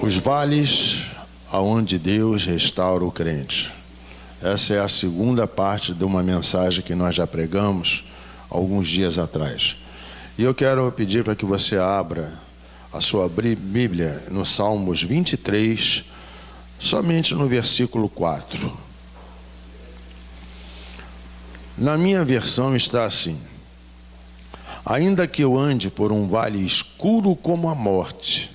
Os vales aonde Deus restaura o crente. Essa é a segunda parte de uma mensagem que nós já pregamos alguns dias atrás. E eu quero pedir para que você abra a sua Bíblia no Salmos 23, somente no versículo 4. Na minha versão está assim: ainda que eu ande por um vale escuro como a morte,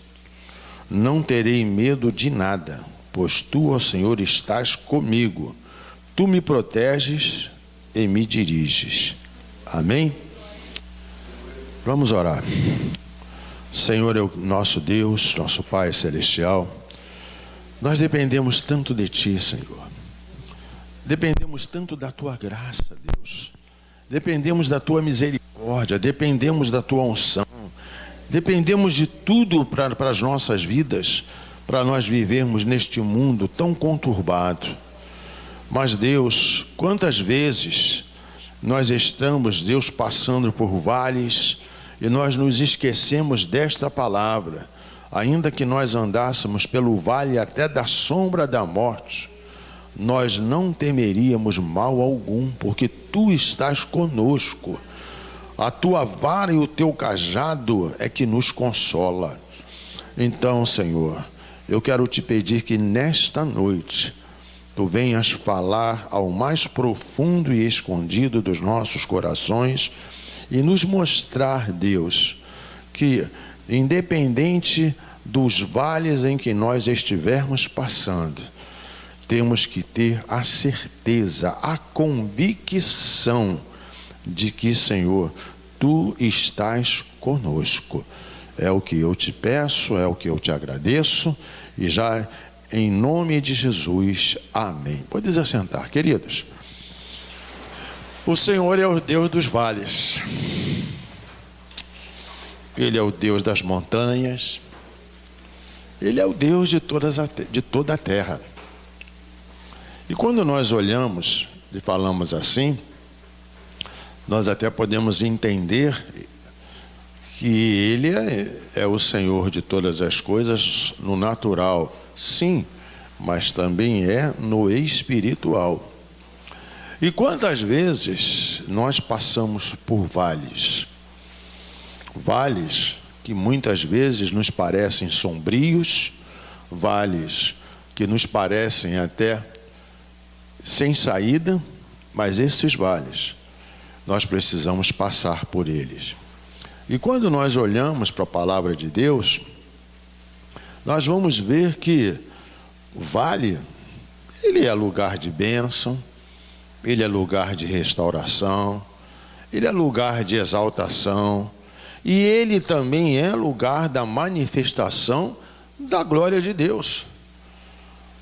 não terei medo de nada, pois tu, ó Senhor, estás comigo. Tu me proteges e me diriges. Amém? Vamos orar. Senhor, é o nosso Deus, nosso Pai Celestial. Nós dependemos tanto de Ti, Senhor. Dependemos tanto da Tua graça, Deus. Dependemos da Tua misericórdia, dependemos da Tua unção. Dependemos de tudo para as nossas vidas, para nós vivermos neste mundo tão conturbado. Mas Deus, quantas vezes nós estamos, Deus, passando por vales e nós nos esquecemos desta palavra. Ainda que nós andássemos pelo vale até da sombra da morte, nós não temeríamos mal algum, porque Tu estás conosco. A Tua vara e o Teu cajado é que nos consola. Então, Senhor, eu quero Te pedir que nesta noite Tu venhas falar ao mais profundo e escondido dos nossos corações e nos mostrar, Deus, que independente dos vales em que nós estivermos passando, temos que ter a certeza, a convicção de que, Senhor, Tu estás conosco. É o que eu Te peço, é o que eu Te agradeço, e já em nome de Jesus, amém. Pode assentar, queridos. O Senhor é o Deus dos vales. Ele é o Deus das montanhas. Ele é o Deus de toda a terra. E quando nós olhamos e falamos assim, nós até podemos entender que Ele é o Senhor de todas as coisas no natural, sim, mas também é no espiritual. E quantas vezes nós passamos por vales? Vales que muitas vezes nos parecem sombrios, vales que nos parecem até sem saída, mas esses vales, nós precisamos passar por eles. E quando nós olhamos para a palavra de Deus, nós vamos ver que o vale, ele é lugar de bênção, ele é lugar de restauração, ele é lugar de exaltação, e ele também é lugar da manifestação da glória de Deus.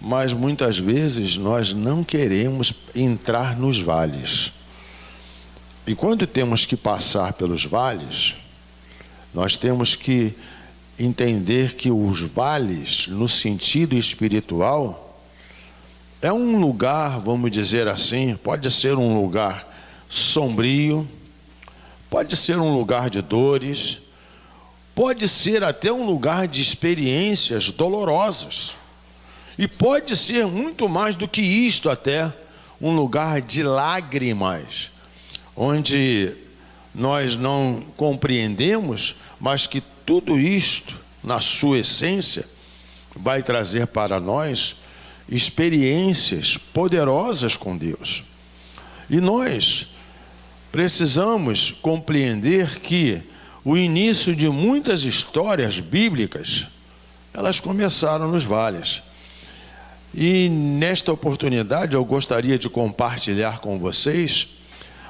Mas muitas vezes nós não queremos entrar nos vales. E quando temos que passar pelos vales, nós temos que entender que os vales, no sentido espiritual, é um lugar, vamos dizer assim, pode ser um lugar sombrio, pode ser um lugar de dores, pode ser até um lugar de experiências dolorosas. E pode ser muito mais do que isto até, um lugar de lágrimas, onde nós não compreendemos, mas que tudo isto, na sua essência, vai trazer para nós experiências poderosas com Deus. E nós precisamos compreender que o início de muitas histórias bíblicas, elas começaram nos vales. E nesta oportunidade eu gostaria de compartilhar com vocês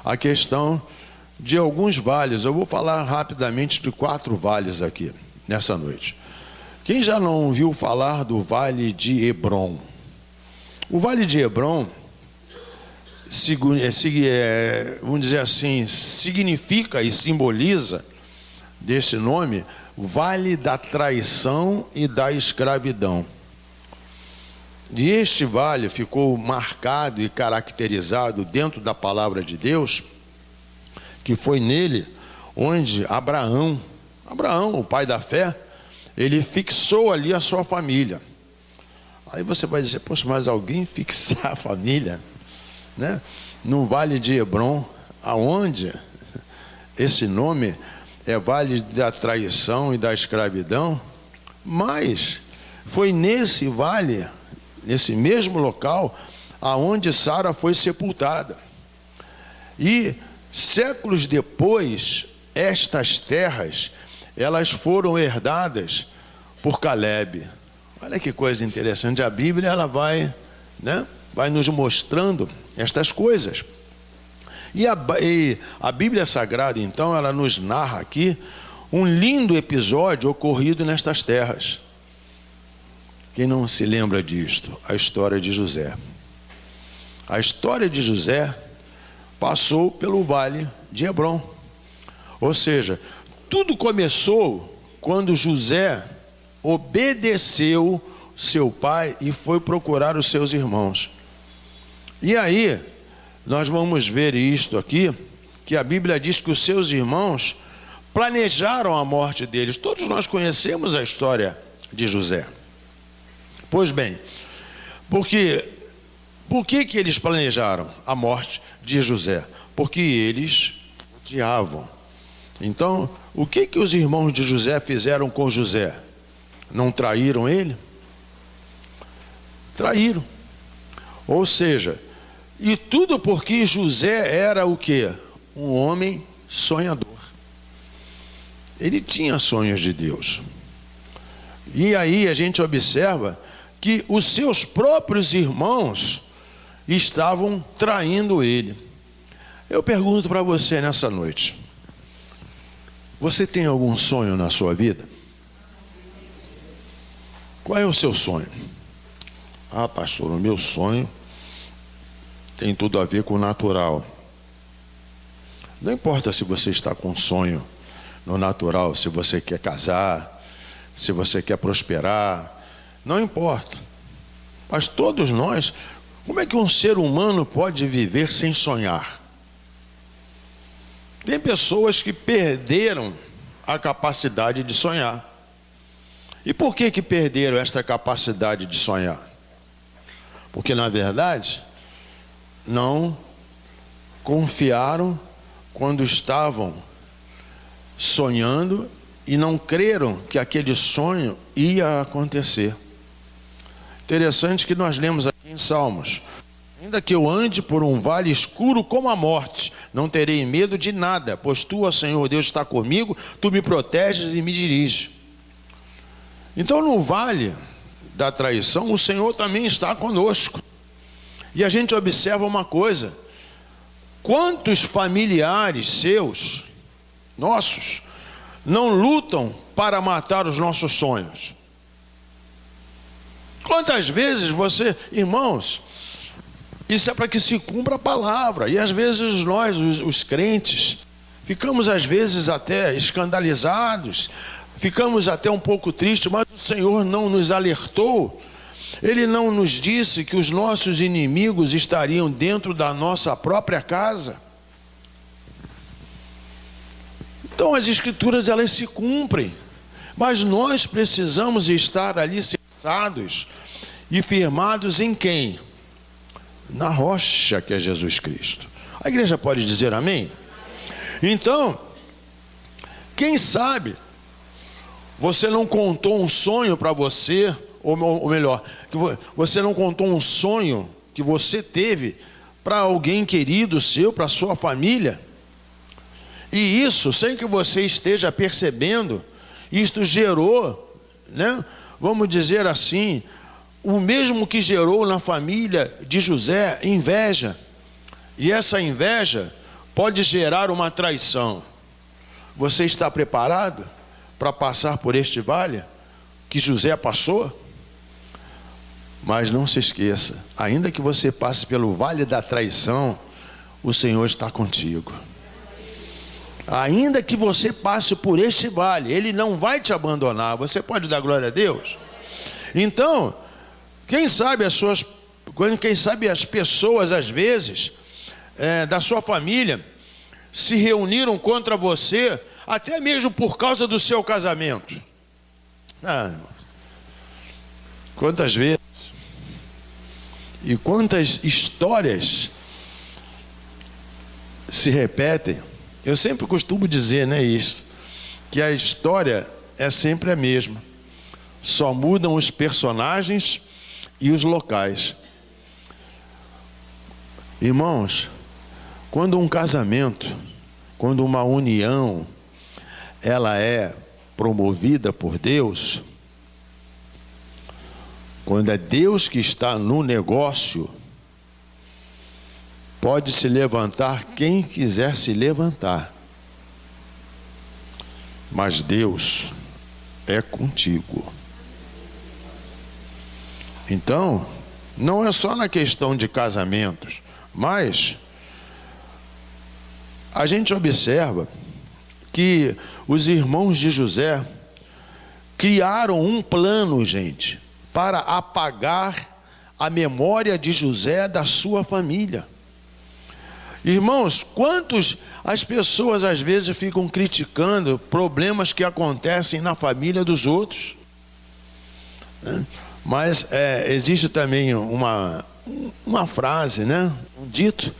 a questão de alguns vales. Eu vou falar rapidamente de 4 vales aqui, nessa noite. Quem já não ouviu falar do Vale de Hebrom? O Vale de Hebrom, vamos dizer assim, significa e simboliza, desse nome, Vale da Traição e da Escravidão. E este vale ficou marcado e caracterizado dentro da palavra de Deus, que foi nele onde Abraão, o pai da fé, ele fixou ali a sua família. Aí você vai dizer, poxa, mas alguém fixar a família, né? No Vale de Hebron, aonde esse nome é Vale da Traição e da Escravidão, mas foi nesse vale, nesse mesmo local, aonde Sara foi sepultada. E séculos depois, estas terras, elas foram herdadas por Calebe. Olha que coisa interessante, a Bíblia ela vai nos mostrando estas coisas. E a Bíblia Sagrada, então, ela nos narra aqui um lindo episódio ocorrido nestas terras. Quem não se lembra disto? A história de José. A história de José passou pelo Vale de Hebron. Ou seja, tudo começou quando José obedeceu seu pai e foi procurar os seus irmãos. E aí, nós vamos ver isto aqui, que a Bíblia diz que os seus irmãos planejaram a morte deles. Todos nós conhecemos a história de José. Pois bem, por que eles planejaram a morte de José? Porque eles odiavam. Então, o que os irmãos de José fizeram com José? Não traíram ele? Traíram. Ou seja, e tudo porque José era o quê? Um homem sonhador. Ele tinha sonhos de Deus. E aí a gente observa que os seus próprios irmãos estavam traindo ele. Eu pergunto para você nessa noite: você tem algum sonho na sua vida? Qual é o seu sonho? Ah, pastor, o meu sonho tem tudo a ver com o natural. Não importa se você está com um sonho no natural, se você quer casar, se você quer prosperar, não importa. Mas todos nós, como é que um ser humano pode viver sem sonhar? Tem pessoas que perderam a capacidade de sonhar. E por que perderam esta capacidade de sonhar? Porque, na verdade, não confiaram quando estavam sonhando e não creram que aquele sonho ia acontecer. Interessante que nós lemos aqui em Salmos: ainda que eu ande por um vale escuro como a morte, não terei medo de nada, pois tu, ó Senhor Deus, está comigo, tu me proteges e me diriges. Então, no vale da traição, o Senhor também está conosco. E a gente observa uma coisa: quantos familiares seus, nossos, não lutam para matar os nossos sonhos? Quantas vezes você, irmãos, isso é para que se cumpra a palavra. E às vezes nós, os crentes, ficamos às vezes até escandalizados, ficamos até um pouco tristes, mas o Senhor não nos alertou. Ele não nos disse que os nossos inimigos estariam dentro da nossa própria casa. Então as escrituras, elas se cumprem, mas nós precisamos estar alicerçados e firmados em quem? Na rocha que é Jesus Cristo. A igreja pode dizer amém? Então, quem sabe você não contou um sonho para você, ou melhor, que você não contou um sonho que você teve para alguém querido seu, para sua família, e isso, sem que você esteja percebendo, isto gerou, vamos dizer assim, o mesmo que gerou na família de José, inveja. E essa inveja pode gerar uma traição. Você está preparado para passar por este vale que José passou? Mas não se esqueça, ainda que você passe pelo vale da traição, o Senhor está contigo. Ainda que você passe por este vale, Ele não vai te abandonar. Você pode dar glória a Deus? Então, quem sabe as pessoas, às vezes, da sua família, se reuniram contra você, até mesmo por causa do seu casamento. irmãos, quantas vezes e quantas histórias se repetem. Eu sempre costumo dizer, né, isso, que a história é sempre a mesma, só mudam os personagens e os locais. Irmãos, quando um casamento, quando uma união, ela é promovida por Deus, quando é Deus que está no negócio, pode se levantar quem quiser se levantar, mas Deus é contigo. Então, não é só na questão de casamentos, mas a gente observa que os irmãos de José criaram um plano, gente, para apagar a memória de José da sua família. Irmãos, quantos as pessoas às vezes ficam criticando problemas que acontecem na família dos outros, né? Mas existe também uma frase, né? Um dito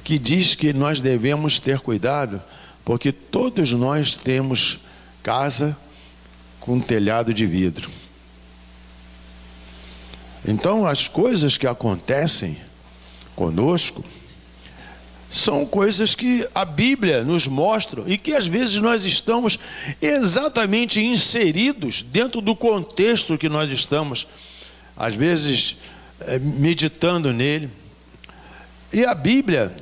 que diz que nós devemos ter cuidado, porque todos nós temos casa com telhado de vidro. Então, as coisas que acontecem conosco são coisas que a Bíblia nos mostra e que às vezes nós estamos exatamente inseridos dentro do contexto que nós estamos, às vezes, meditando nele. E a Bíblia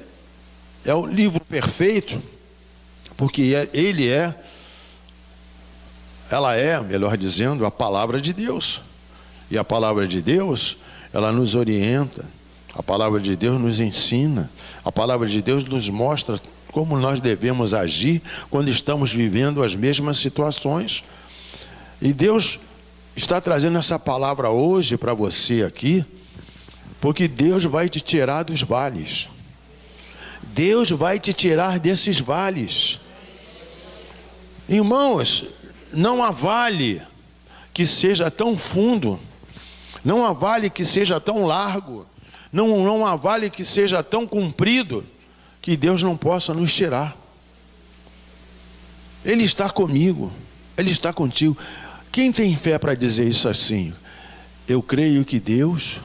é o livro perfeito, porque ela é, melhor dizendo, a palavra de Deus. E a palavra de Deus, ela nos orienta, a palavra de Deus nos ensina, a palavra de Deus nos mostra como nós devemos agir quando estamos vivendo as mesmas situações. E Deus está trazendo essa palavra hoje para você aqui, porque Deus vai te tirar dos vales. Deus vai te tirar desses vales. Irmãos, não há vale que seja tão fundo, não há vale que seja tão largo, não há vale que seja tão comprido, que Deus não possa nos tirar. Ele está comigo, Ele está contigo. Quem tem fé para dizer isso assim? Eu creio que Deus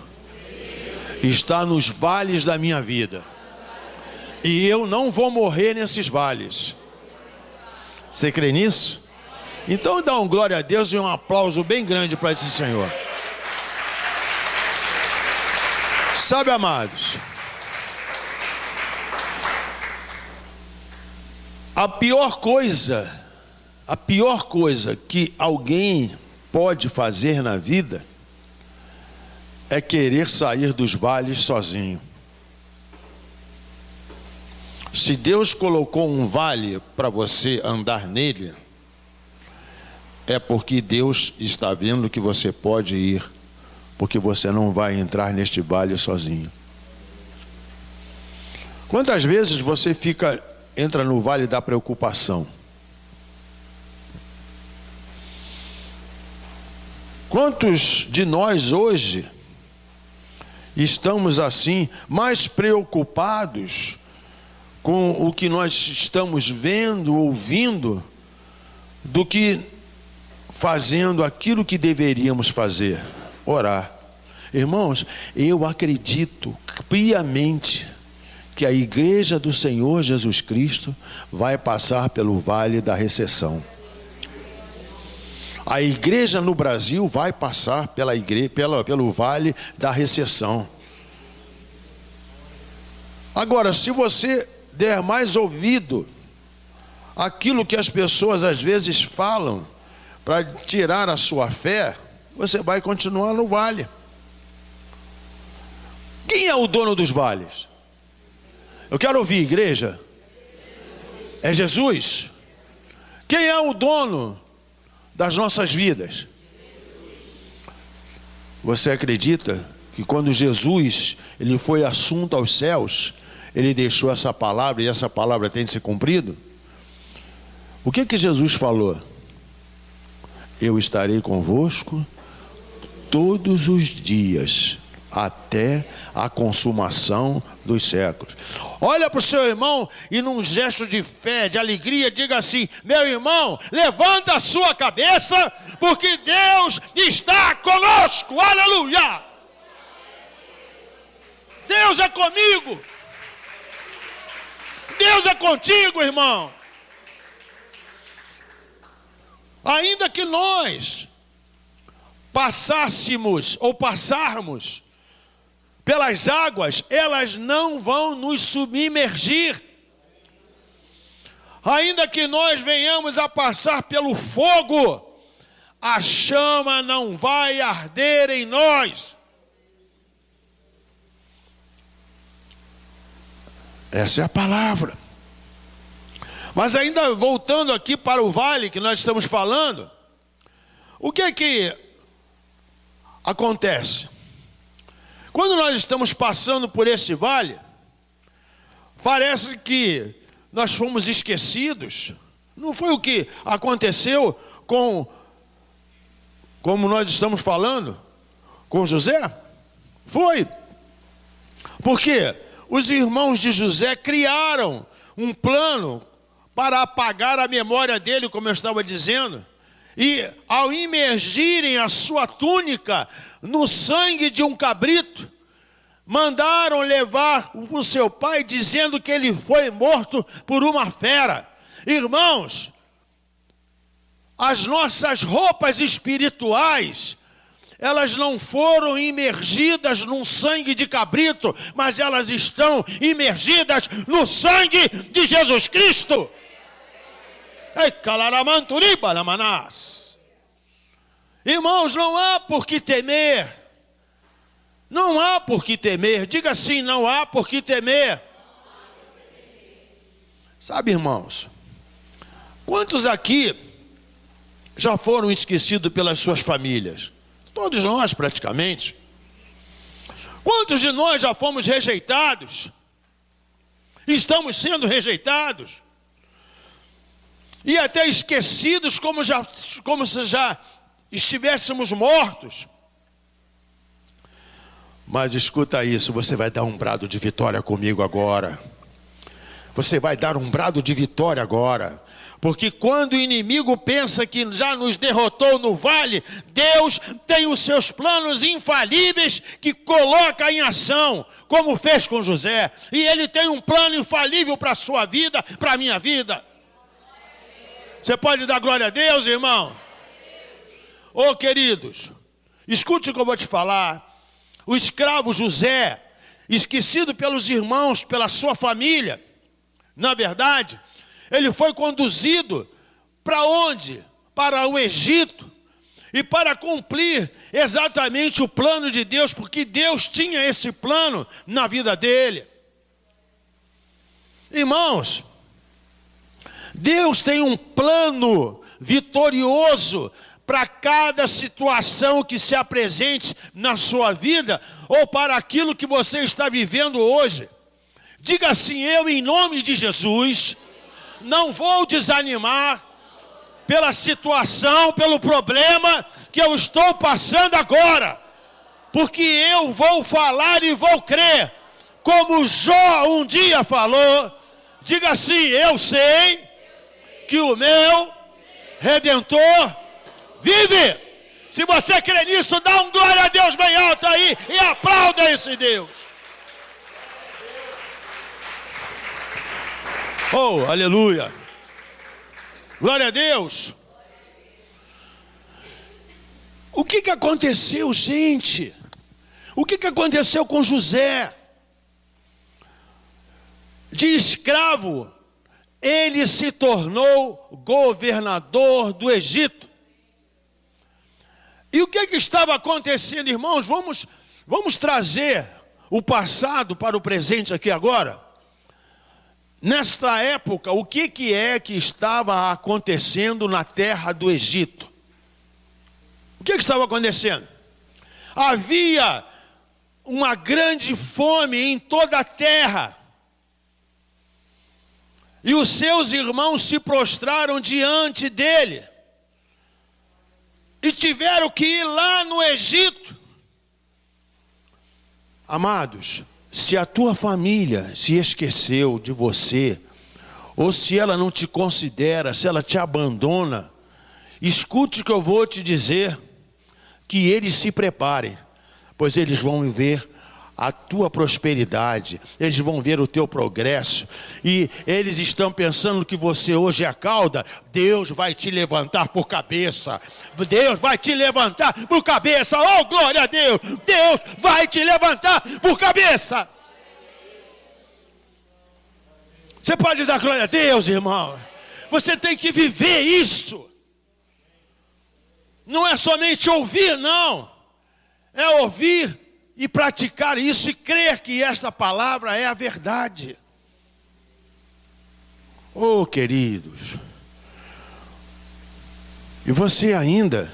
está nos vales da minha vida, e eu não vou morrer nesses vales. Você crê nisso? Então dá um glória a Deus e um aplauso bem grande para esse Senhor. Sabe, amados, a pior coisa que alguém pode fazer na vida é querer sair dos vales sozinho. Se Deus colocou um vale para você andar nele, é porque Deus está vendo que você pode ir, porque você não vai entrar neste vale sozinho. Quantas vezes você entra no vale da preocupação? Quantos de nós hoje estamos assim, mais preocupados com o que nós estamos vendo, ouvindo, do que fazendo aquilo que deveríamos fazer? Orar. Irmãos, eu acredito piamente que a igreja do Senhor Jesus Cristo vai passar pelo vale da recessão. A igreja no Brasil vai passar pelo vale da recessão. Agora, se você der mais ouvido àquilo que as pessoas às vezes falam para tirar a sua fé, você vai continuar no vale. Quem é o dono dos vales? Eu quero ouvir, igreja. É Jesus? Quem é o dono das nossas vidas? Você acredita que quando Jesus ele foi assunto aos céus, ele deixou essa palavra e essa palavra tem de ser cumprida? O que Jesus falou? eu estarei convosco todos os dias, até a consumação dos séculos. Olha para o seu irmão e num gesto de fé, de alegria, diga assim: meu irmão, levanta a sua cabeça, porque Deus está conosco, aleluia! Deus é comigo, Deus é contigo, irmão. Ainda que nós passássemos ou passarmos pelas águas, elas não vão nos submergir. Ainda que nós venhamos a passar pelo fogo, a chama não vai arder em nós. Essa é a palavra. Mas ainda voltando aqui para o vale que nós estamos falando, o que é que acontece? Quando nós estamos passando por esse vale, parece que nós fomos esquecidos. Não foi o que aconteceu como nós estamos falando, com José? Foi. Porque os irmãos de José criaram um plano para apagar a memória dele, como eu estava dizendo. E ao imergirem a sua túnica no sangue de um cabrito, mandaram levar o seu pai, dizendo que ele foi morto por uma fera. Irmãos, as nossas roupas espirituais, elas não foram imergidas num sangue de cabrito, mas elas estão imergidas no sangue de Jesus Cristo. Irmãos, não há por que temer. Não há por que temer. Diga assim: não há por que temer. Sabe, irmãos, quantos aqui já foram esquecidos pelas suas famílias? Todos nós, praticamente. Quantos de nós já fomos rejeitados? Estamos sendo rejeitados. E até esquecidos como se já estivéssemos mortos. Mas escuta isso, você vai dar um brado de vitória comigo agora. Você vai dar um brado de vitória agora. Porque quando o inimigo pensa que já nos derrotou no vale, Deus tem os seus planos infalíveis que coloca em ação, como fez com José. E Ele tem um plano infalível para a sua vida, para a minha vida. Você pode dar glória a Deus, irmão? Ô, queridos, escute o que eu vou te falar. O escravo José, esquecido pelos irmãos, pela sua família, na verdade, ele foi conduzido para onde? Para o Egito. E para cumprir exatamente o plano de Deus, porque Deus tinha esse plano na vida dele. Irmãos, Deus tem um plano vitorioso para cada situação que se apresente na sua vida ou para aquilo que você está vivendo hoje. Diga assim: eu, em nome de Jesus, não vou desanimar pela situação, pelo problema que eu estou passando agora, porque eu vou falar e vou crer, como Jó um dia falou. Diga assim: eu sei que o meu Redentor vive. Se você crê nisso, dá um glória a Deus bem alto aí e aplauda esse Deus. Oh, aleluia. Glória a Deus. O que aconteceu, gente? O que aconteceu com José? De escravo, ele se tornou governador do Egito. E o que estava acontecendo, irmãos? Vamos trazer o passado para o presente aqui agora. Nesta época, o que é que estava acontecendo na terra do Egito? O que estava acontecendo? Havia uma grande fome em toda a terra. E os seus irmãos se prostraram diante dele. e tiveram que ir lá no Egito. Amados, se a tua família se esqueceu de você, ou se ela não te considera, se ela te abandona, escute o que eu vou te dizer, que eles se preparem, pois eles vão ver a tua prosperidade, eles vão ver o teu progresso, e eles estão pensando que você hoje é a cauda. Deus vai te levantar por cabeça, Deus vai te levantar por cabeça, oh glória a Deus, Deus vai te levantar por cabeça. Você pode dar glória a Deus, irmão? Você tem que viver isso, não é somente ouvir, não, é ouvir e praticar isso e crer que esta palavra é a verdade. Oh, queridos, e você ainda,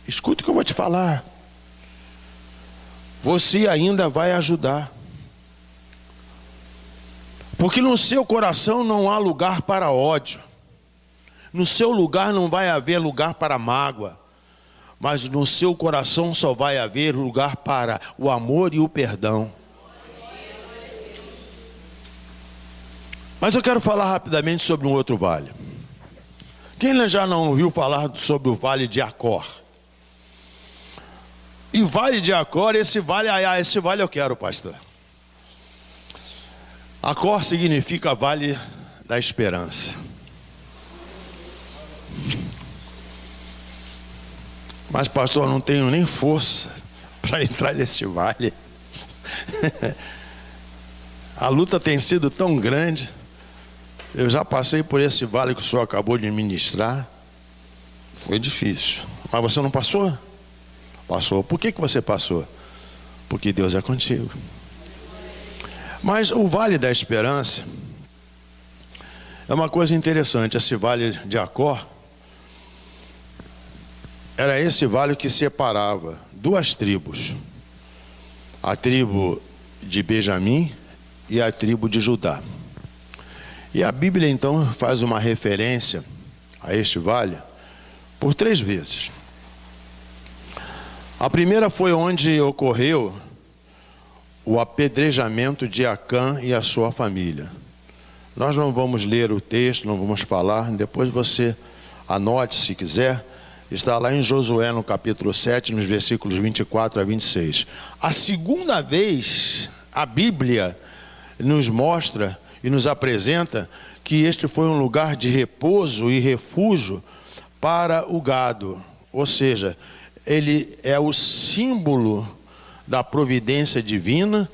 escuta o que eu vou te falar, você ainda vai ajudar, porque no seu coração não há lugar para ódio, no seu lugar não vai haver lugar para mágoa, mas no seu coração só vai haver lugar para o amor e o perdão. Mas eu quero falar rapidamente sobre um outro vale. Quem já não ouviu falar sobre o vale de Acor? E vale de Acor, esse vale eu quero, pastor. Acor significa vale da esperança. Mas pastor, eu não tenho nem força para entrar nesse vale. A luta tem sido tão grande. Eu já passei por esse vale que o senhor acabou de ministrar. Foi difícil. Mas você não passou? Passou. Por que você passou? Porque Deus é contigo. Mas o vale da esperança é uma coisa interessante. Esse vale de Acor era esse vale que separava duas tribos, a tribo de Benjamim e a tribo de Judá. E a Bíblia então faz uma referência a este vale por 3 vezes. A primeira foi onde ocorreu o apedrejamento de Acã e a sua família. Nós não vamos ler o texto, não vamos falar, depois você anote se quiser. Está lá em Josué, no capítulo 7, nos versículos 24 a 26. A segunda vez, a Bíblia nos mostra e nos apresenta que este foi um lugar de repouso e refúgio para o gado. Ou seja, ele é o símbolo da providência divina,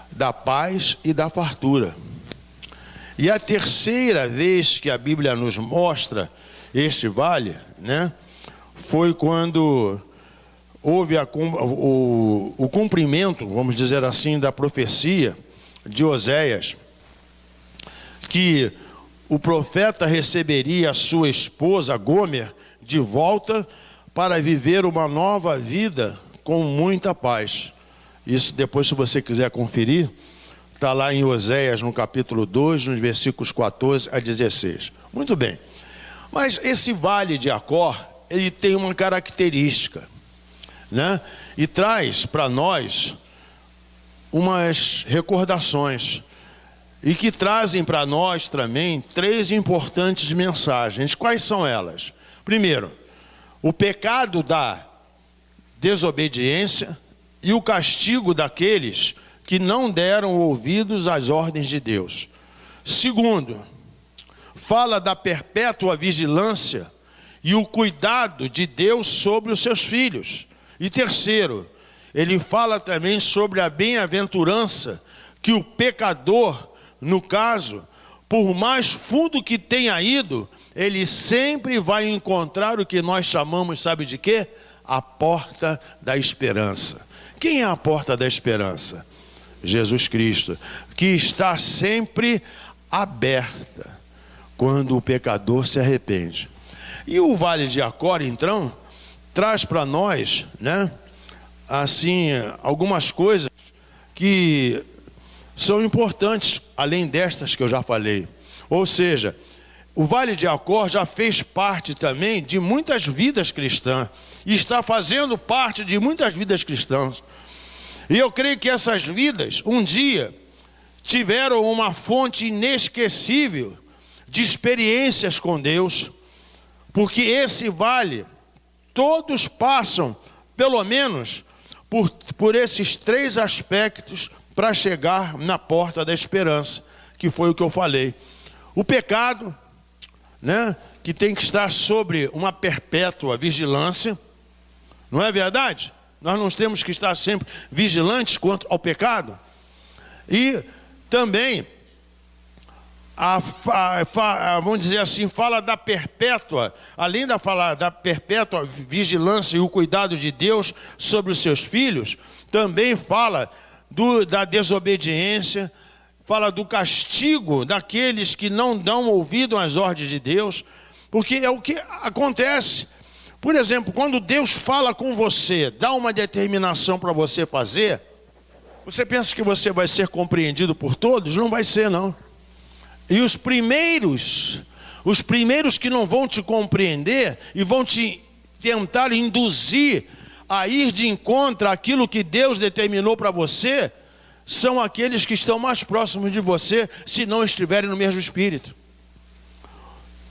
da paz e da fartura. E a terceira vez que a Bíblia nos mostra este vale, foi quando houve o cumprimento, vamos dizer assim, da profecia de Oséias, que o profeta receberia a sua esposa Gomer de volta para viver uma nova vida com muita paz. Isso depois, se você quiser conferir, está lá em Oséias, no capítulo 2, nos versículos 14 a 16. Muito bem. Mas esse vale de Acor, ele tem uma característica, e traz para nós umas recordações, e que trazem para nós também 3 importantes mensagens. Quais são elas? Primeiro, o pecado da desobediência e o castigo daqueles que não deram ouvidos às ordens de Deus. Segundo, fala da perpétua vigilância e o cuidado de Deus sobre os seus filhos. E terceiro, ele fala também sobre a bem-aventurança que o pecador, no caso, por mais fundo que tenha ido, ele sempre vai encontrar o que nós chamamos, sabe de quê? A porta da esperança. Quem é a porta da esperança? Jesus Cristo, que está sempre aberta quando o pecador se arrepende. E o vale de Acor, então, traz para nós, assim, algumas coisas que são importantes, além destas que eu já falei. Ou seja, o Vale de Acor já fez parte também de muitas vidas cristãs, e está fazendo parte de muitas vidas cristãs. E eu creio que essas vidas, um dia, tiveram uma fonte inesquecível de experiências com Deus, porque esse vale, todos passam, pelo menos, por esses 3 aspectos para chegar na porta da esperança, que foi o que eu falei. O pecado, né, que tem que estar sobre uma perpétua vigilância, não é verdade? Nós não temos que estar sempre vigilantes quanto ao pecado. E também, vamos dizer assim, fala da perpétua, além da falar da perpétua vigilância e o cuidado de Deus sobre os seus filhos, também fala da desobediência, fala do castigo daqueles que não dão ouvido às ordens de Deus, porque é o que acontece. Por exemplo, quando Deus fala com você, dá uma determinação para você fazer, você pensa que você vai ser compreendido por todos? Não vai ser, não. E os primeiros que não vão te compreender e vão te tentar induzir a ir de encontro àquilo que Deus determinou para você, são aqueles que estão mais próximos de você, se não estiverem no mesmo espírito.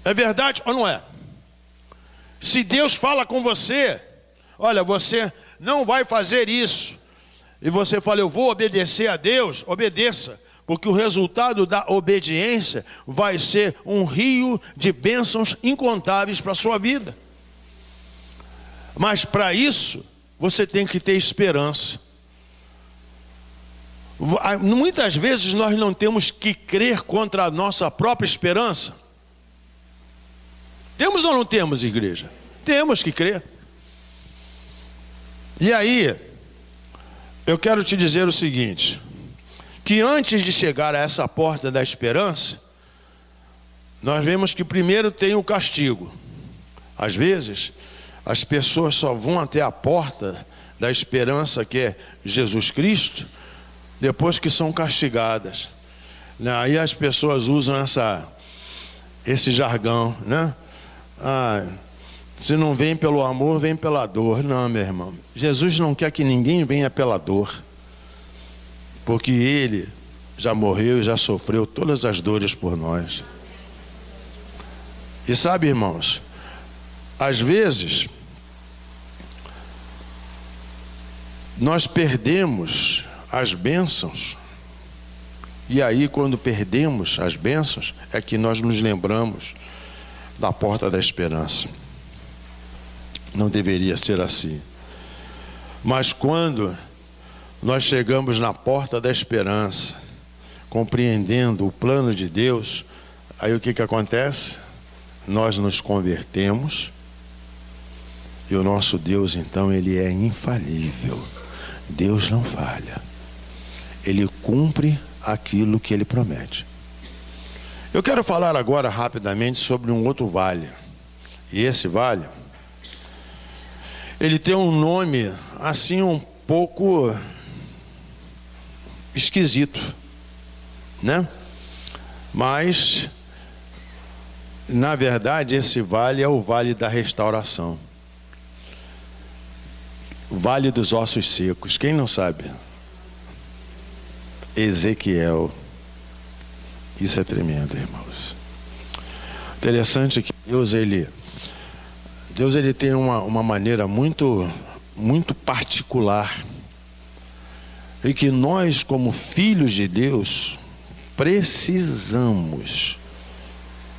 É verdade ou não é? Se Deus fala com você, olha, você não vai fazer isso, e você fala, eu vou obedecer a Deus, obedeça, porque o resultado da obediência vai ser um rio de bênçãos incontáveis para a sua vida. Mas para isso, você tem que ter esperança. Muitas vezes nós não temos que crer contra a nossa própria esperança. Temos ou não temos, igreja? Temos que crer. E aí, eu quero te dizer o seguinte, que antes de chegar a essa porta da esperança, nós vemos que primeiro tem o castigo. Às vezes, as pessoas só vão até a porta da esperança, que é Jesus Cristo, depois que são castigadas. Aí as pessoas usam esse jargão, né? Se não vem pelo amor, vem pela dor. Não, meu irmão, Jesus não quer que ninguém venha pela dor, porque Ele já morreu e já sofreu todas as dores por nós. E sabe, irmãos, às vezes nós perdemos as bênçãos, e aí quando perdemos as bênçãos é que nós nos lembramos da porta da esperança. Não deveria ser assim. Mas quando nós chegamos na porta da esperança, compreendendo o plano de Deus, aí o que acontece? Nós nos convertemos, e o nosso Deus, então, Ele é infalível. Deus não falha. Ele cumpre aquilo que Ele promete. Eu quero falar agora rapidamente sobre um outro vale. E esse vale, ele tem um nome assim um pouco esquisito, né? Mas, na verdade, esse vale é o Vale da Restauração. Vale dos Ossos Secos. Quem não sabe? Ezequiel. Isso é tremendo, irmãos. Interessante que Deus ele tem uma maneira muito particular, e que nós, como filhos de Deus, precisamos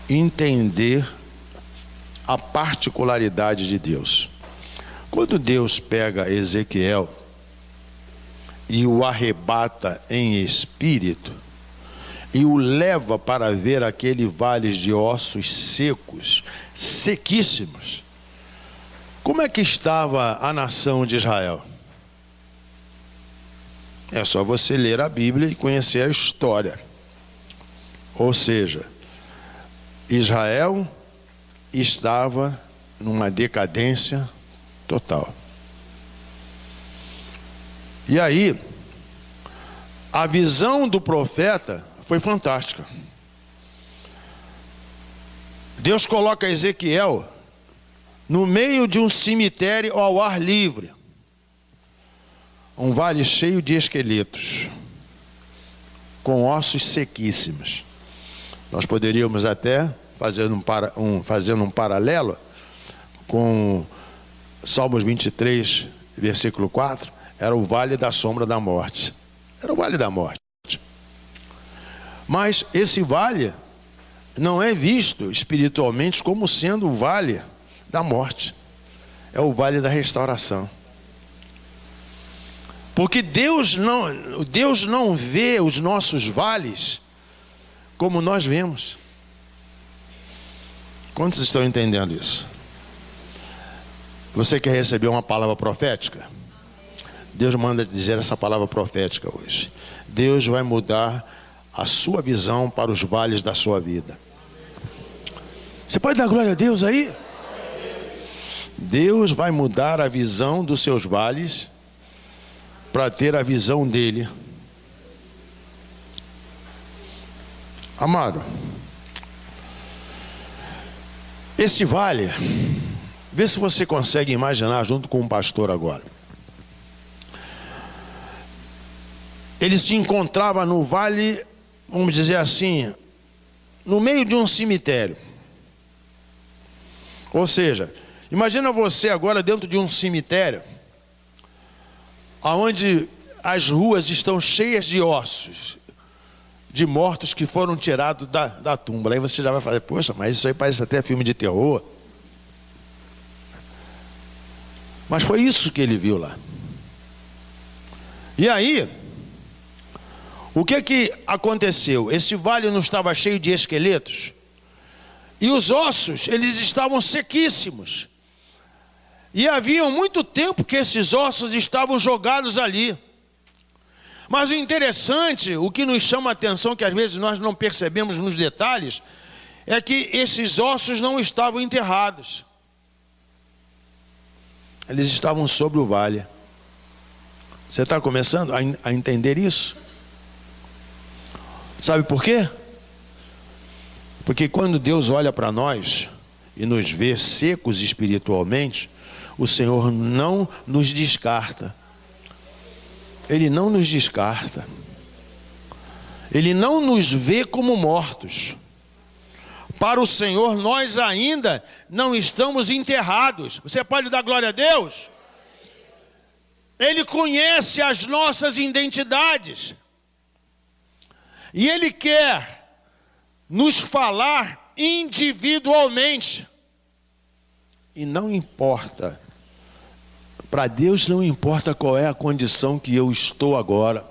entender a particularidade de Deus. Quando Deus pega Ezequiel e o arrebata em espírito e o leva para ver aquele vale de ossos secos, sequíssimos, como é que estava a nação de Israel? É só você ler a Bíblia e conhecer a história. Ou seja, Israel estava numa decadência total. E aí, a visão do profeta foi fantástica. Deus coloca Ezequiel no meio de um cemitério ao ar livre. Um vale cheio de esqueletos, com ossos sequíssimos. Nós poderíamos até, fazendo um paralelo com Salmos 23, versículo 4, era o vale da sombra da morte. Era o vale da morte. Mas esse vale não é visto espiritualmente como sendo o vale da morte. É o vale da restauração. Porque Deus não vê os nossos vales como nós vemos. Quantos estão entendendo isso? Você quer receber uma palavra profética? Deus manda dizer essa palavra profética hoje. Deus vai mudar a sua visão para os vales da sua vida. Você pode dar glória a Deus aí? Deus vai mudar a visão dos seus vales para ter a visão dele. Amado, esse vale, vê se você consegue imaginar junto com o pastor agora. Ele se encontrava no vale, vamos dizer assim, no meio de um cemitério. Ou seja, imagina você agora dentro de um cemitério, onde as ruas estão cheias de ossos, de mortos que foram tirados da tumba. Aí você já vai falar, poxa, mas isso aí parece até filme de terror. Mas foi isso que ele viu lá. E aí, o que aconteceu? Esse vale não estava cheio de esqueletos? E os ossos, eles estavam sequíssimos. E havia muito tempo que esses ossos estavam jogados ali. Mas o interessante, o que nos chama a atenção, que às vezes nós não percebemos nos detalhes, é que esses ossos não estavam enterrados. Eles estavam sobre o vale. Você está começando a entender isso? Sabe por quê? Porque quando Deus olha para nós e nos vê secos espiritualmente, o Senhor não nos descarta. Ele não nos descarta. Ele não nos vê como mortos. Para o Senhor, nós ainda não estamos enterrados. Você pode dar glória a Deus? Ele conhece as nossas identidades. E Ele quer nos falar individualmente. E não importa. Para Deus não importa qual é a condição que eu estou agora.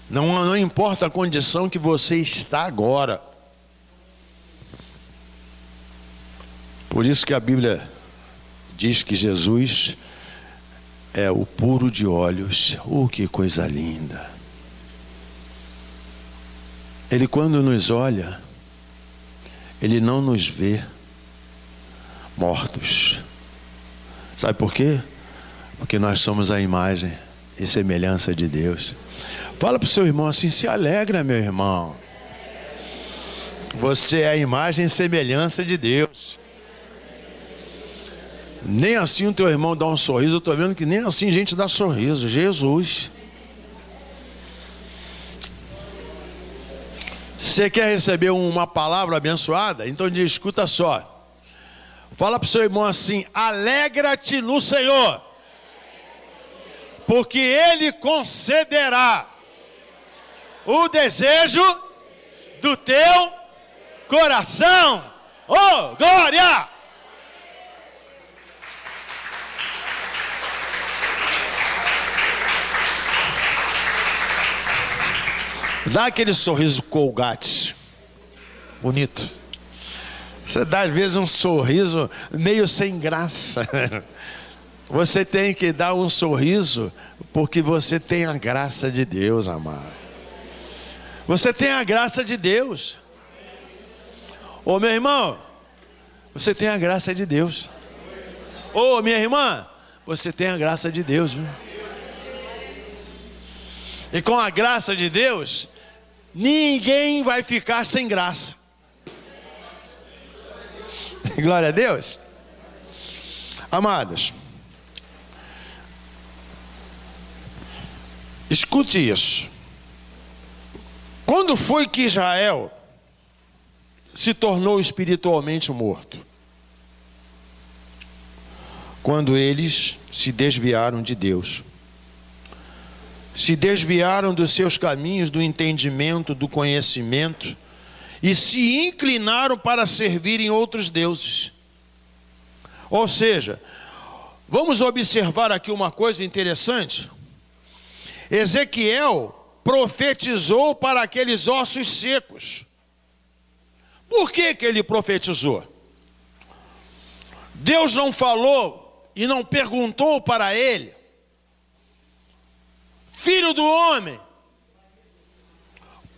Não importa a condição que você está agora. Por isso que a Bíblia diz que Jesus é o puro de olhos. Que coisa linda. Ele, quando nos olha, Ele não nos vê mortos. Sabe por quê? Porque nós somos a imagem e semelhança de Deus. Fala para o seu irmão assim, se alegra, meu irmão. Você é a imagem e semelhança de Deus. Nem assim o teu irmão dá um sorriso. Eu estou vendo que nem assim gente dá sorriso. Jesus. Você quer receber uma palavra abençoada? Então diz, escuta só. Fala para o seu irmão assim, alegra-te no Senhor, porque Ele concederá o desejo do teu coração. Oh, glória! Dá aquele sorriso Colgate, bonito. Você dá às vezes um sorriso meio sem graça. Você tem que dar um sorriso porque você tem a graça de Deus, amado. Você tem a graça de Deus. Ô meu irmão, você tem a graça de Deus. Ô minha irmã, você tem a graça de Deus, viu? E com a graça de Deus, ninguém vai ficar sem graça. Glória a Deus. Amados, escute isso. Quando foi que Israel se tornou espiritualmente morto? Quando eles se desviaram de Deus. Se desviaram dos seus caminhos, do entendimento, do conhecimento, e se inclinaram para servirem outros deuses. Ou seja, vamos observar aqui uma coisa interessante. Ezequiel profetizou para aqueles ossos secos. Por que ele profetizou? Deus não falou e não perguntou para ele: filho do homem,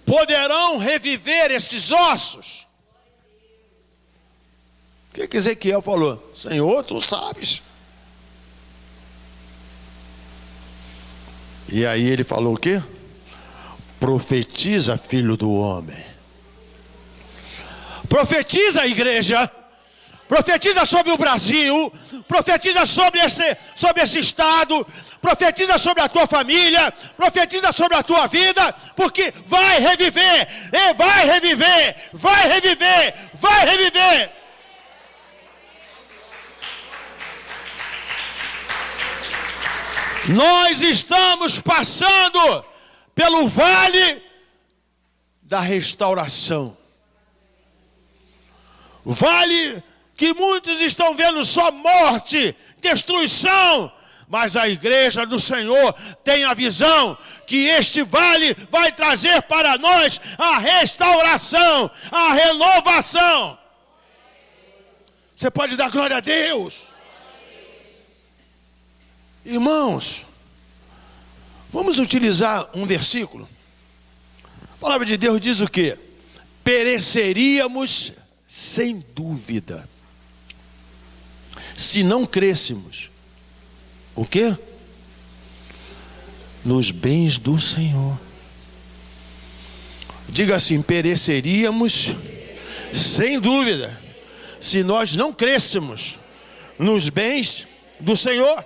poderão reviver estes ossos? O que Ezequiel falou? Senhor, tu sabes. E aí ele falou o quê? Profetiza, filho do homem. Profetiza, igreja. Profetiza sobre o Brasil. Profetiza sobre esse estado. Profetiza sobre a tua família. Profetiza sobre a tua vida. Porque vai reviver. E vai reviver. Vai reviver. Vai reviver. Nós estamos passando pelo vale da restauração. Vale que muitos estão vendo só morte, destruição, mas a igreja do Senhor tem a visão que este vale vai trazer para nós a restauração, a renovação. Você pode dar glória a Deus? Irmãos, vamos utilizar um versículo. A palavra de Deus diz o quê? Pereceríamos sem dúvida se não crêssemos. O quê? Nos bens do Senhor. Diga assim: pereceríamos sem dúvida se nós não crêssemos nos bens do Senhor.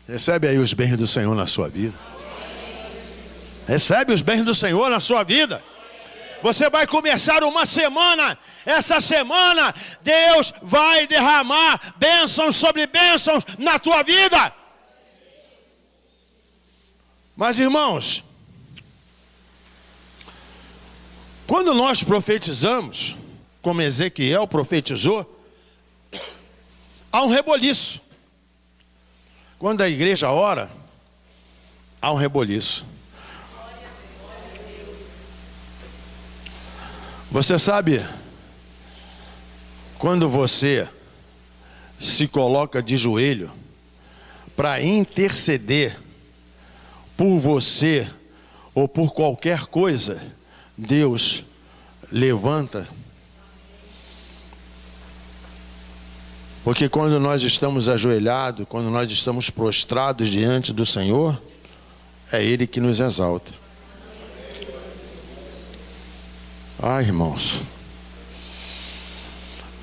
Recebe aí os bens do Senhor na sua vida. Recebe os bens do Senhor na sua vida. Você vai começar uma semana. Essa semana Deus vai derramar bênçãos sobre bênçãos na tua vida. Mas irmãos, quando nós profetizamos, como Ezequiel profetizou, há um reboliço. Quando a igreja ora, há um reboliço. Você sabe, quando você se coloca de joelho para interceder por você ou por qualquer coisa, Deus levanta. Porque quando nós estamos ajoelhados, quando nós estamos prostrados diante do Senhor, é Ele que nos exalta. Ah, irmãos,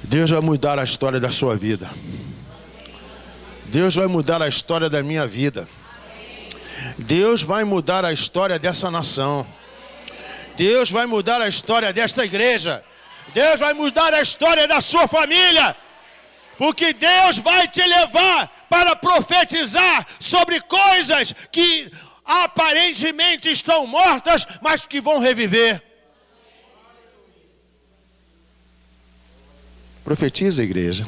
Deus vai mudar a história da sua vida. Deus vai mudar a história da minha vida. Deus vai mudar a história dessa nação. Deus vai mudar a história desta igreja. Deus vai mudar a história da sua família. Porque Deus vai te levar para profetizar sobre coisas que aparentemente estão mortas, mas que vão reviver. Profetiza, igreja.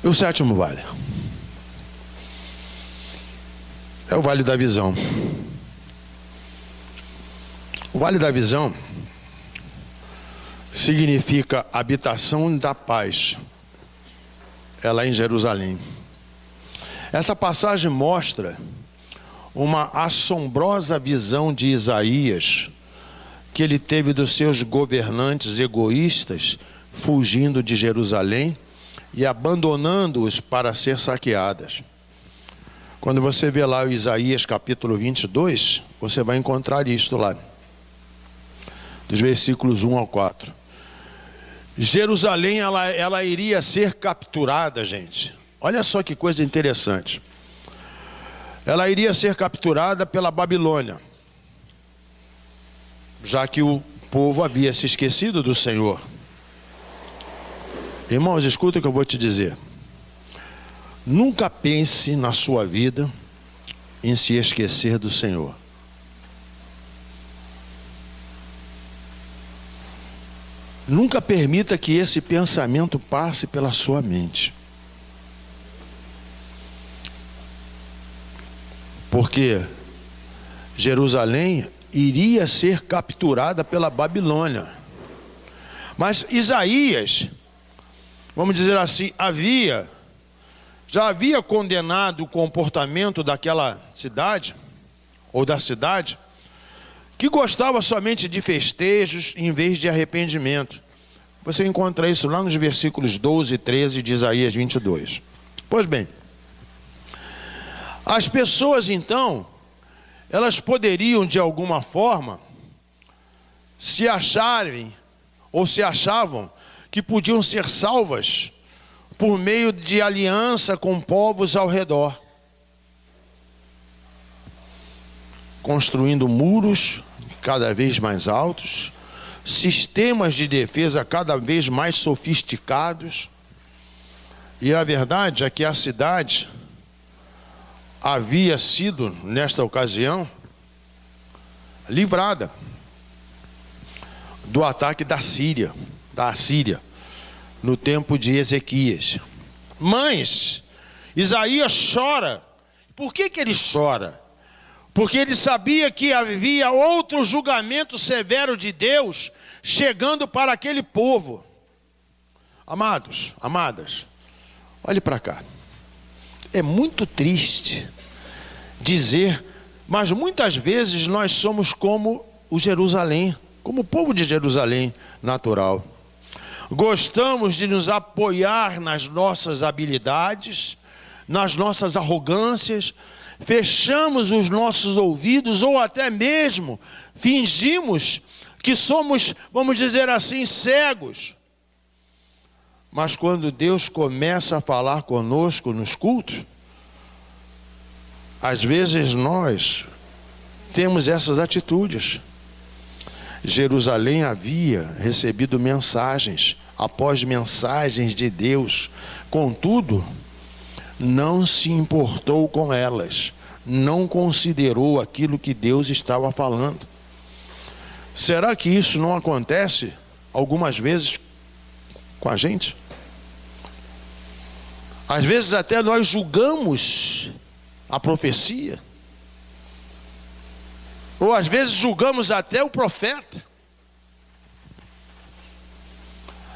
E o sétimo vale é o Vale da Visão. O Vale da Visão significa habitação da paz. É lá em Jerusalém. Essa passagem mostra uma assombrosa visão de Isaías que ele teve dos seus governantes egoístas fugindo de Jerusalém e abandonando-os para ser saqueadas. Quando você vê lá o Isaías capítulo 22, você vai encontrar isto lá, dos versículos 1 ao 4. Jerusalém, ela iria ser capturada, gente. Olha só que coisa interessante. Ela iria ser capturada pela Babilônia, já que o povo havia se esquecido do Senhor. Irmãos, escuta o que eu vou te dizer. Nunca pense na sua vida em se esquecer do Senhor. Nunca permita que esse pensamento passe pela sua mente. Porque Jerusalém iria ser capturada pela Babilônia. Mas Isaías, vamos dizer assim, já havia condenado o comportamento daquela cidade, ou da cidade, que gostava somente de festejos em vez de arrependimento. Você encontra isso lá nos versículos 12 e 13 de Isaías 22. Pois bem, as pessoas então, elas poderiam de alguma forma se acharem, ou se achavam que podiam ser salvas por meio de aliança com povos ao redor, construindo muros cada vez mais altos, sistemas de defesa cada vez mais sofisticados. E a verdade é que a cidade havia sido, nesta ocasião, livrada do ataque da Assíria, no tempo de Ezequias. Mas Isaías chora. Por que ele chora? Porque ele sabia que havia outro julgamento severo de Deus chegando para aquele povo. Amados, amadas, olhe para cá. É muito triste dizer, mas muitas vezes nós somos como o Jerusalém, como o povo de Jerusalém natural. Gostamos de nos apoiar nas nossas habilidades, nas nossas arrogâncias, fechamos os nossos ouvidos ou até mesmo fingimos que somos, vamos dizer assim, cegos. Mas quando Deus começa a falar conosco nos cultos, às vezes nós temos essas atitudes. Jerusalém havia recebido mensagens após mensagens de Deus, contudo, não se importou com elas, não considerou aquilo que Deus estava falando. Será que isso não acontece algumas vezes com a gente? Às vezes até nós julgamos a profecia, ou às vezes julgamos até o profeta.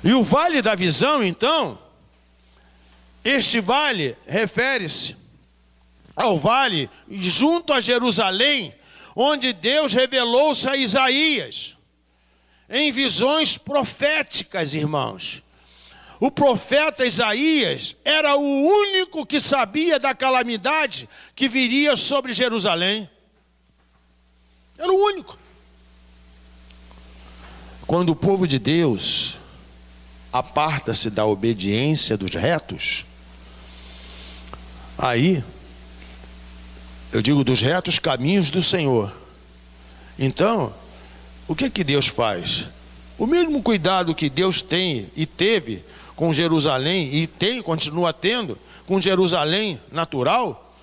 E o vale da visão, então, este vale refere-se ao vale junto a Jerusalém, onde Deus revelou-se a Isaías em visões proféticas, irmãos. O profeta Isaías era o único que sabia da calamidade que viria sobre Jerusalém. Era o único. Quando o povo de Deus aparta-se da obediência dos retos, aí, eu digo dos retos caminhos do Senhor. Então, o que Deus faz? O mesmo cuidado que Deus tem e teve com Jerusalém, e continua tendo com Jerusalém natural,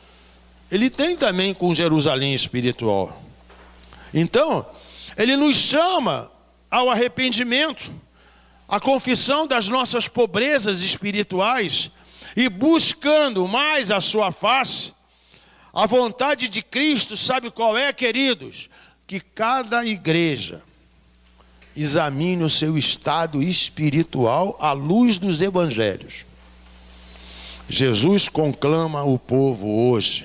Ele tem também com Jerusalém espiritual. Então, Ele nos chama ao arrependimento, à confissão das nossas pobrezas espirituais, e buscando mais a sua face. A vontade de Cristo, sabe qual é, queridos? Que cada igreja examine o seu estado espiritual à luz dos evangelhos. Jesus conclama o povo hoje,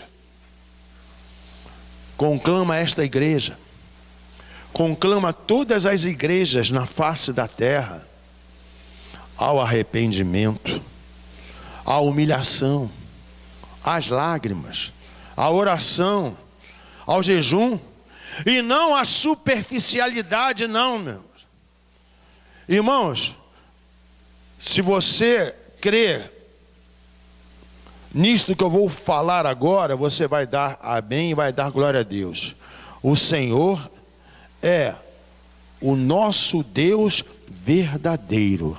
conclama esta igreja, conclama todas as igrejas na face da terra ao arrependimento, à humilhação, às lágrimas, à oração, ao jejum, e não à superficialidade, não, meus irmãos. Se você crê nisto que eu vou falar agora, você vai dar amém e vai dar glória a Deus. O Senhor é o nosso Deus verdadeiro.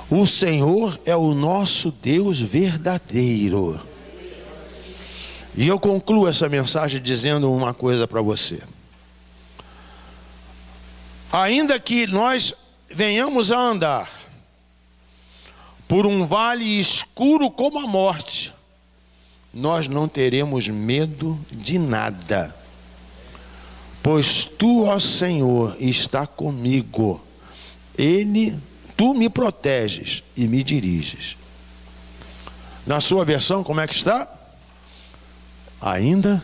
O Senhor é o nosso Deus verdadeiro. E eu concluo essa mensagem dizendo uma coisa para você. Ainda que nós venhamos a andar por um vale escuro como a morte, nós não teremos medo de nada, pois tu, ó Senhor, está comigo. Tu me proteges e me diriges. Na sua versão, como é que está? Ainda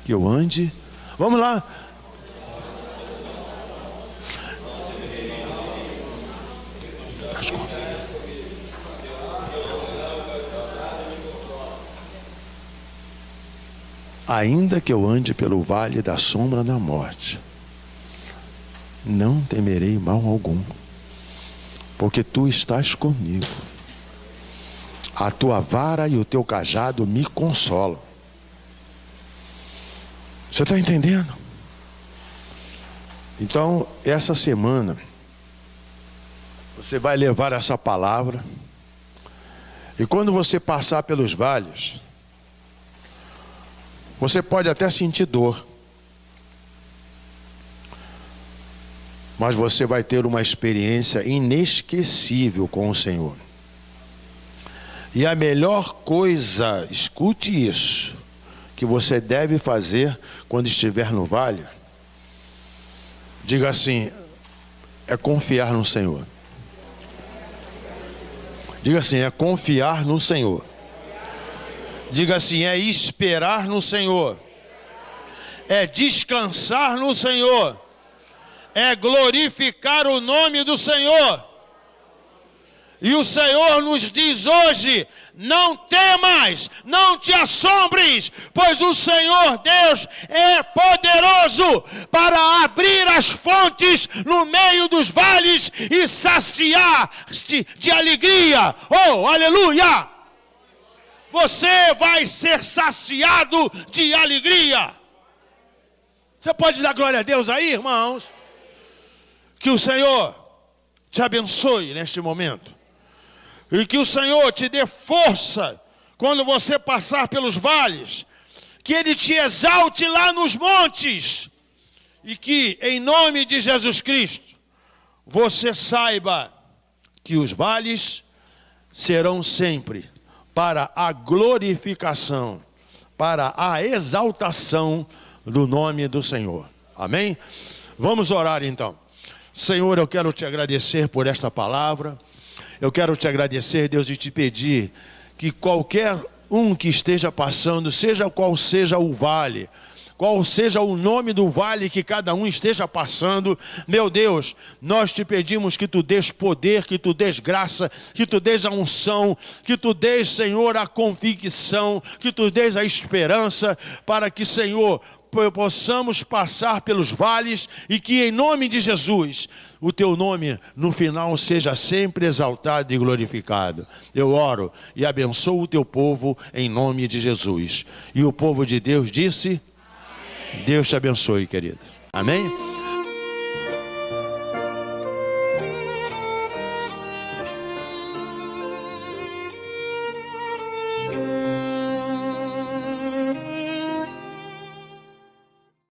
que eu ande, vamos lá. Ainda que eu ande pelo vale da sombra da morte, não temerei mal algum, porque tu estás comigo. A tua vara e o teu cajado me consolam. Você está entendendo? Então, essa semana, você vai levar essa palavra, e quando você passar pelos vales, você pode até sentir dor, mas você vai ter uma experiência inesquecível com o Senhor. E a melhor coisa, escute isso, que você deve fazer quando estiver no vale, diga assim, é confiar no Senhor. Diga assim, é confiar no Senhor. Diga assim, é esperar no Senhor, é descansar no Senhor, é glorificar o nome do Senhor. E o Senhor nos diz hoje, não temas, não te assombres, pois o Senhor Deus é poderoso para abrir as fontes no meio dos vales e saciar-te de alegria. Oh, aleluia! Você vai ser saciado de alegria. Você pode dar glória a Deus aí, irmãos? Que o Senhor te abençoe neste momento. E que o Senhor te dê força quando você passar pelos vales. Que Ele te exalte lá nos montes. E que, em nome de Jesus Cristo, você saiba que os vales serão sempre para a glorificação, para a exaltação do nome do Senhor. Amém? Vamos orar então. Senhor, eu quero te agradecer por esta palavra. Eu quero te agradecer, Deus, e te pedir que qualquer um que esteja passando, seja qual seja o vale, qual seja o nome do vale que cada um esteja passando, meu Deus, nós te pedimos que tu dês poder, que tu dês graça, que tu dês a unção, que tu dês, Senhor, a convicção, que tu dês a esperança, para que, Senhor, possamos passar pelos vales e que, em nome de Jesus, o teu nome no final seja sempre exaltado e glorificado. Eu oro e abençoo o teu povo em nome de Jesus. E o povo de Deus disse... Deus te abençoe, querido. Amém?